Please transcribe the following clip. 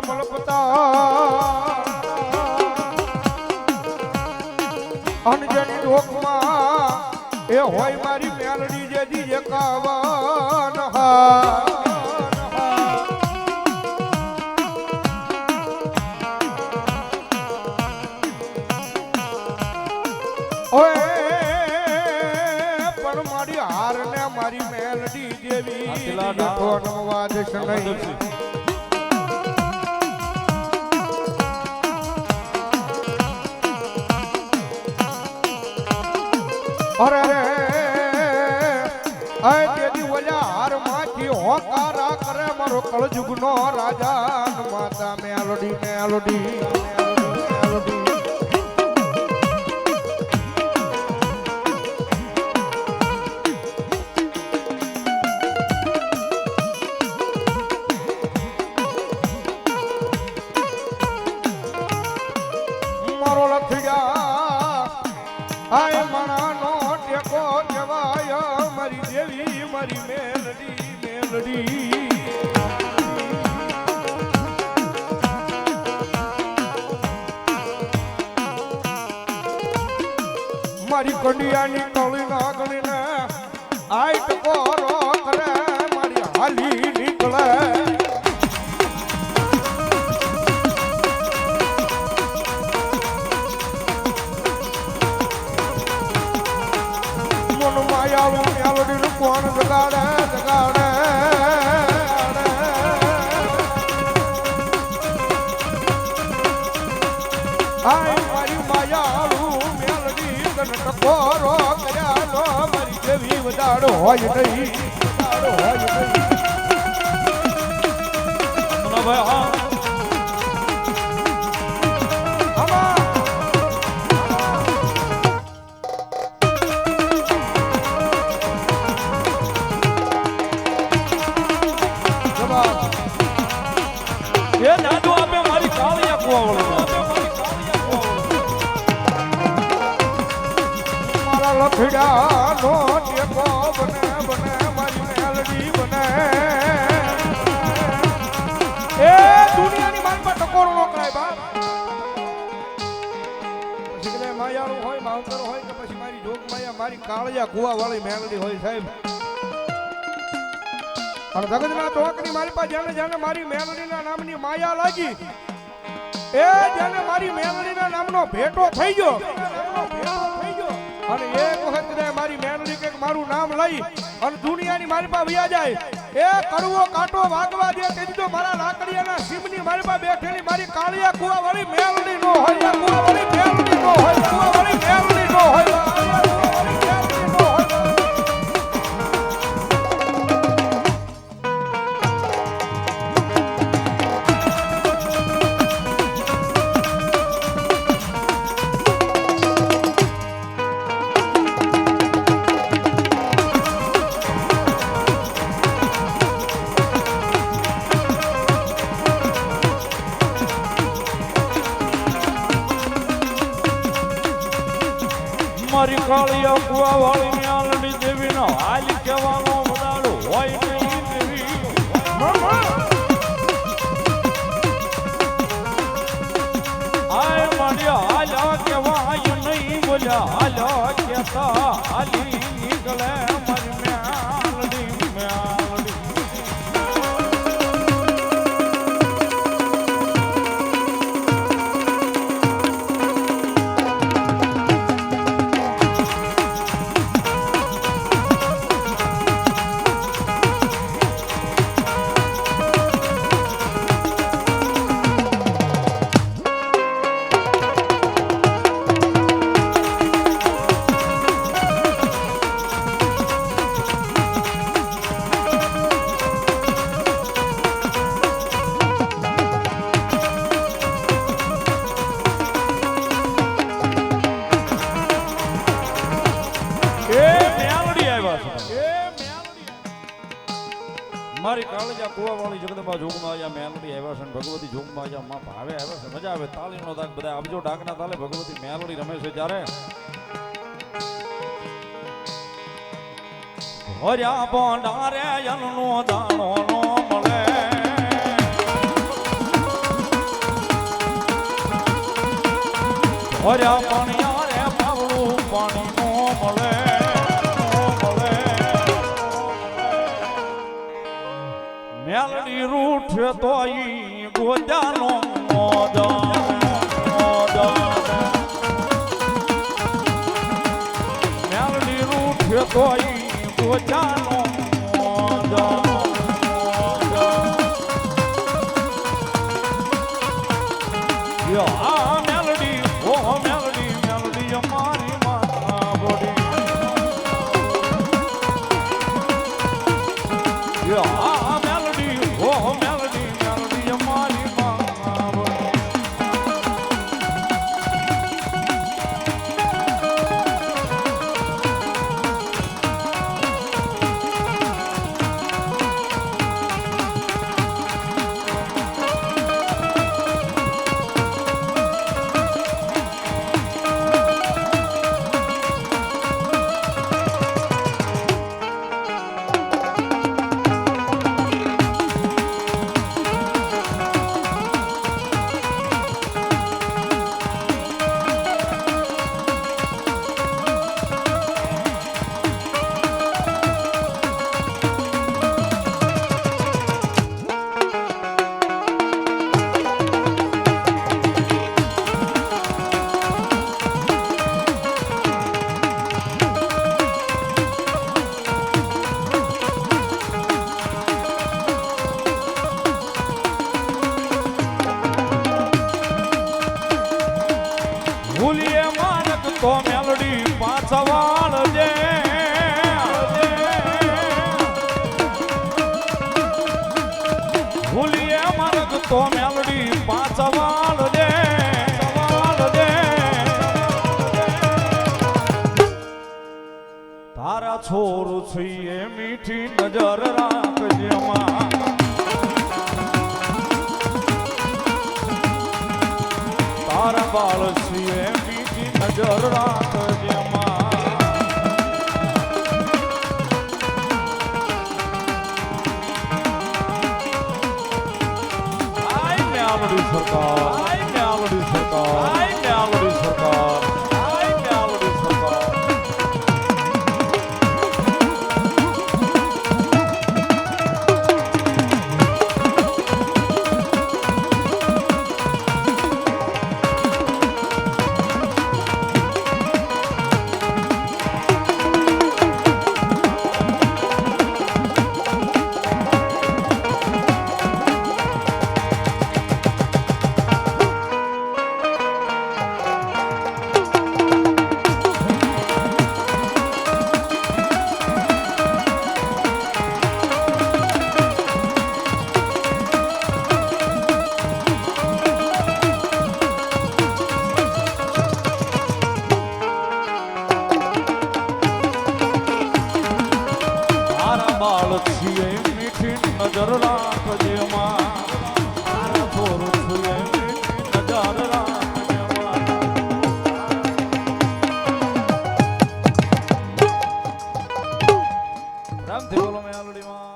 મલપતા મલપતા અનજની રોકમાં એ હોય મારી મેલડી જે દીજે કાવન ઓય પણ મારી હાર ને મારી મેલડી જેવી તો નવાદ નહીં અરે આય તેદી ઓલા હાર માંથી હોકારા કરે મારો કળજુગનો રાજા માતા મેલડી મેલડી મેલડી મારો લખિયા આય મણાનો ટેકો જવાય મારી દેવી મારી મેલડી મેલડી મારી કંડિયાની કળી નાગણીને આય ટકોરો કરે મારી હાલી નીકળે માયાળું મેલડીનું કોણ જગાડે જગાડે આય મારી માયાળું મેલડી તને ટકોરો કર્યા તો મારી જેવી વધારો હોય નહીં વધારો હોય નહીં ભાઈ એ દાદુ આપે મારી કાળિયા કુવાવળો મારા લખડા નો ટેકો બને બને મારી મેલડી બને એ દુનિયાની માલમાં ટકોરો નો કરાય બાપ પછી કે માયાળું હોય માવતર હોય કે પછી મારી જોગ માયા મારી કાળિયા કુવાવાળી મેલડી હોય સાહેબ અને જગતના ચોકની મારી પાસે જેને મારી મેલડીના નામની માયા લાગી એ જેને મારી મેલડીના નામનો ભેટો થઈ ગયો અને એક વખત મારી મેલડી કે મારું નામ લઈ અને દુનિયાની મારી પાસે વયા જાય એ કડવો કાંટો વાગવા દે તેથી તો મારા લાકડીયાના સીમની મારી પાસે બેઠેલી મારી કાળિયા કુવાવાળી મેલડી નો હોય કુવાવાળી મેલડી નો હોય કુવાવાળી મેલડી નો હોય મારી કાળિયા કુવાવાળી મેલડી દેવીનો હાલ કહેવાનો બદાડો હોય નહીં દેવી આય મારી હાલ કહેવાય નહીં બોલ્યા હાલ કહેતા હાલી નીકળે મારી મેલડી મેલડી મારી કાળજા કુવાવાળી જગદંબા જોગમાં આયા મેલડી આવ્યા છે ભગવતી જોગમાં આયા માં ભાવે આવ્યા છે મજા આવે તાળીનો તાક બધા આપજો ડાકના તાલે ભગવતી મેલડી રમે છે જ્યારે ભર્યા ભંડારે યલનો દાણો નો મળે ઓર્યા પાણિયા રે પાવળું પાણી નો મળે મેલડી રૂઠે તો ઈ ગોજાનો મેલડી રૂઠે તો ઈ ગોજાનો આ મેલડી ઓ મેલડી મેલડી અમારી માતા બોડી આ મેલડી ઓ મેલડી મેલડી અમારી માતા બોડી ભૂલીએ માનક તો મેલડી પાછા વાળજે ભૂલીએ માનક તો મેલડી પાછા વાળજે તારા છોર છીએ મીઠી નજર રાખજે માં તારા બાળ છીએ મીઠી નજર રાખજે માં આઈ મેલડી સરકાર આઈ મેલડી સરકાર આઈ મેલડી સરકાર આઈ મેલડી સરકાર બાળ છીએ મીઠી નજર રાખજે માં તારા છોર છીએ મીઠી નજર રાખજે માં રામથી બોલો મેલડી માં